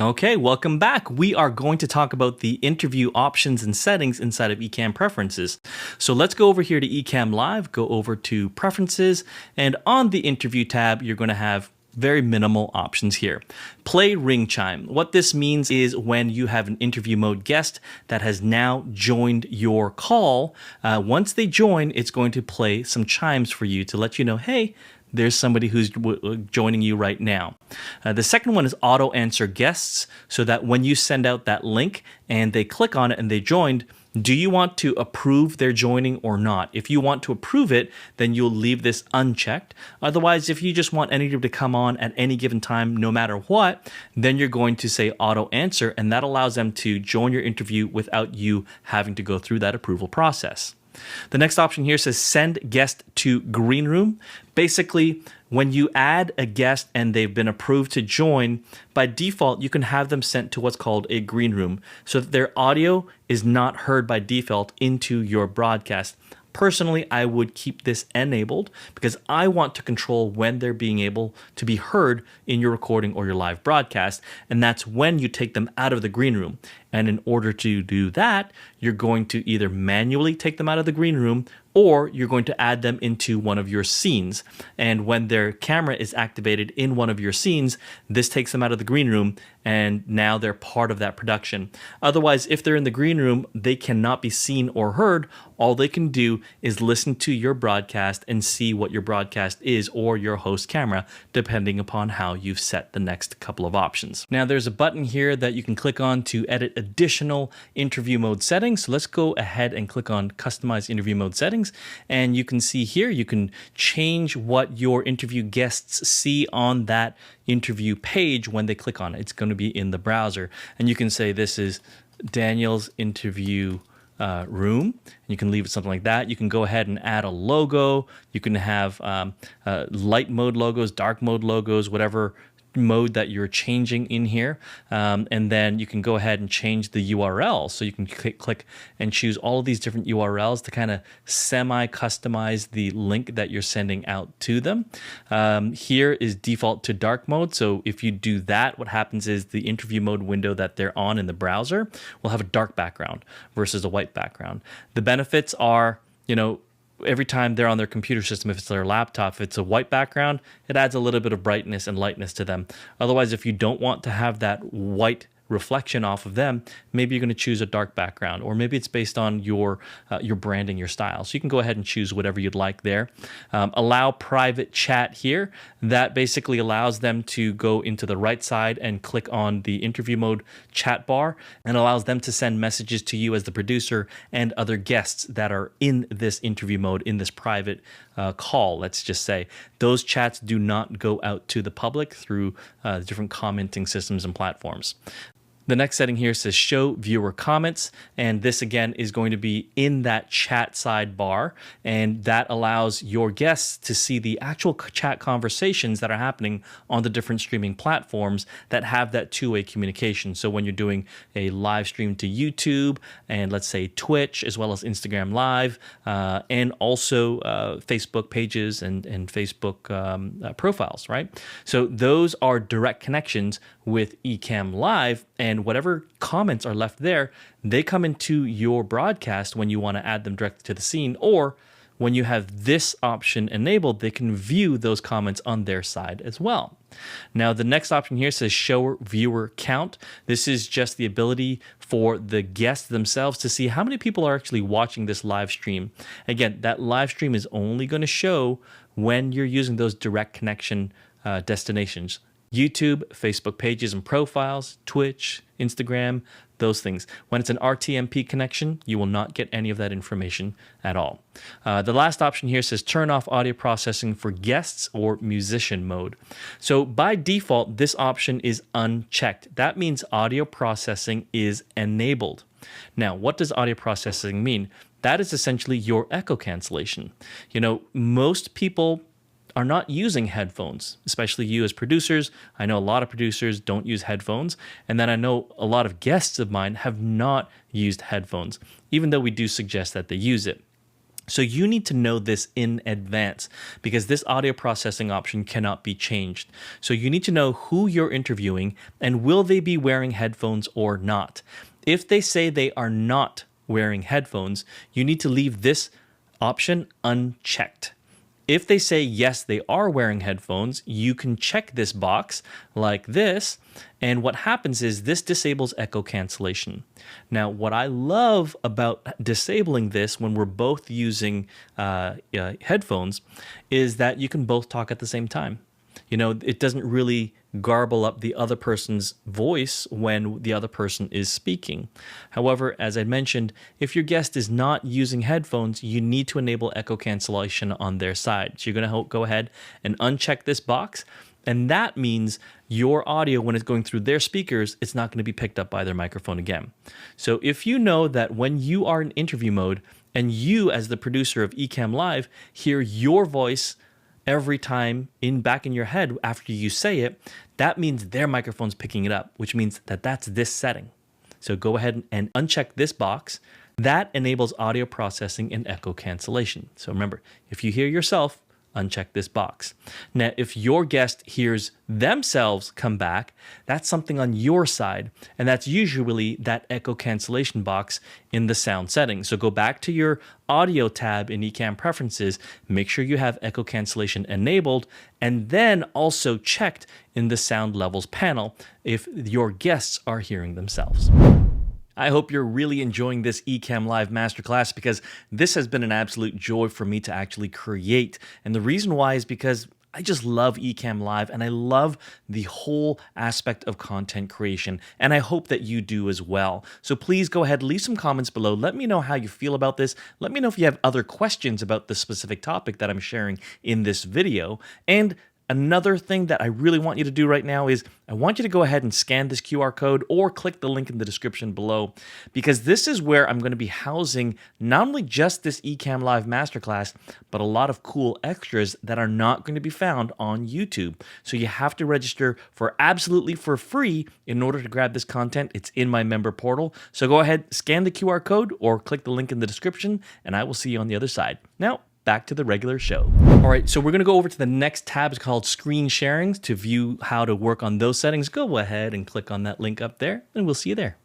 Okay, welcome back. We are going to talk about the interview options and settings inside of Ecamm Preferences. So let's go over here to Ecamm Live, go over to Preferences, and on the Interview tab, you're going to have very minimal options here. Play ring chime. What this means is when you have an interview mode guest that has now joined your call, once they join, it's going to play some chimes for you to let you know, hey, there's somebody who's joining you right now. The second one is auto answer guests, so that when you send out that link and they click on it and they joined, do you want to approve their joining or not? If you want to approve it, then you'll leave this unchecked. Otherwise, if you just want anybody to come on at any given time, no matter what, then you're going to say auto answer, and that allows them to join your interview without you having to go through that approval process. The next option here says send guest to green room. Basically, when you add a guest and they've been approved to join, by default, you can have them sent to what's called a green room so that their audio is not heard by default into your broadcast. Personally, I would keep this enabled because I want to control when they're being able to be heard in your recording or your live broadcast, and that's when you take them out of the green room. And in order to do that, you're going to either manually take them out of the green room or you're going to add them into one of your scenes. And when their camera is activated in one of your scenes, this takes them out of the green room and now they're part of that production. Otherwise, if they're in the green room, they cannot be seen or heard. All they can do is listen to your broadcast and see what your broadcast is or your host camera, depending upon how you've set the next couple of options. Now, there's a button here that you can click on to edit additional interview mode settings. So let's go ahead and click on Customize Interview Mode Settings. And you can see here, you can change what your interview guests see on that interview page when they click on it. It's going to be in the browser. And you can say this is Daniel's interview room. You can leave it something like that. You can go ahead and add a logo. You can have light mode logos, dark mode logos, whatever mode that you're changing in here, and then you can go ahead and change the URL. So you can click and choose all of these different URLs to kind of semi-customize the link that you're sending out to them. Here is default to dark mode. So if you do that, what happens is the interview mode window that they're on in the browser will have a dark background versus a white background. The benefits are, every time they're on their computer system, if it's their laptop, if it's a white background, it adds a little bit of brightness and lightness to them. Otherwise, if you don't want to have that white reflection off of them, maybe you're going to choose a dark background, or maybe it's based on your branding, your style. So you can go ahead and choose whatever you'd like there. Allow private chat here. That basically allows them to go into the right side and click on the interview mode chat bar and allows them to send messages to you as the producer and other guests that are in this interview mode, in this private call, let's just say. Those chats do not go out to the public through different commenting systems and platforms. The next setting here says show viewer comments, and this again is going to be in that chat sidebar, and that allows your guests to see the actual chat conversations that are happening on the different streaming platforms that have that two-way communication. So when you're doing a live stream to YouTube and let's say Twitch, as well as Instagram Live, and also Facebook pages and Facebook profiles, right? So those are direct connections with Ecamm Live, and whatever comments are left there, they come into your broadcast when you want to add them directly to the scene, or when you have this option enabled, they can view those comments on their side as well. Now, the next option here says show viewer count. This is just the ability for the guests themselves to see how many people are actually watching this live stream. Again, that live stream is only going to show when you're using those direct connection destinations. YouTube, Facebook pages and profiles, Twitch, Instagram, those things. When it's an RTMP connection, you will not get any of that information at all. The last option here says turn off audio processing for guests or musician mode. So by default, this option is unchecked. That means audio processing is enabled. Now, what does audio processing mean? That is essentially your echo cancellation. Most people are not using headphones, especially you as producers. I know a lot of producers don't use headphones, and then I know a lot of guests of mine have not used headphones, even though we do suggest that they use it. So you need to know this in advance because this audio processing option cannot be changed. So you need to know who you're interviewing and will they be wearing headphones or not. If they say they are not wearing headphones, you need to leave this option unchecked. If they say yes, they are wearing headphones, you can check this box like this. And what happens is this disables echo cancellation. Now, what I love about disabling this when we're both using headphones is that you can both talk at the same time. You know, it doesn't really garble up the other person's voice when the other person is speaking. However, as I mentioned, if your guest is not using headphones, you need to enable echo cancellation on their side. So you're going to go ahead and uncheck this box. And that means your audio, when it's going through their speakers, it's not going to be picked up by their microphone again. So if you know that when you are in interview mode and you, as the producer of Ecamm Live, hear your voice every time back in your head after you say it, that means their microphone's picking it up, which means that that's this setting. So go ahead and uncheck this box. That enables audio processing and echo cancellation. So remember, if you hear yourself, uncheck this box. Now, if your guest hears themselves come back, that's something on your side, and that's usually that echo cancellation box in the sound settings. So go back to your audio tab in Ecamm Preferences, make sure you have echo cancellation enabled, and then also checked in the sound levels panel if your guests are hearing themselves. I hope you're really enjoying this Ecamm Live Masterclass because this has been an absolute joy for me to actually create. And the reason why is because I just love Ecamm Live and I love the whole aspect of content creation. And I hope that you do as well. So please go ahead, leave some comments below. Let me know how you feel about this. Let me know if you have other questions about the specific topic that I'm sharing in this video. And another thing that I really want you to do right now is I want you to go ahead and scan this QR code or click the link in the description below, because this is where I'm going to be housing not only just this Ecamm Live Masterclass, but a lot of cool extras that are not going to be found on YouTube. So you have to register for absolutely for free in order to grab this content. It's in my member portal. So go ahead, scan the QR code or click the link in the description, and I will see you on the other side. Now, back to the regular show. All right, so we're going to go over to the next tab. It's called Screen Sharing. To view how to work on those settings, go ahead and click on that link up there, and we'll see you there.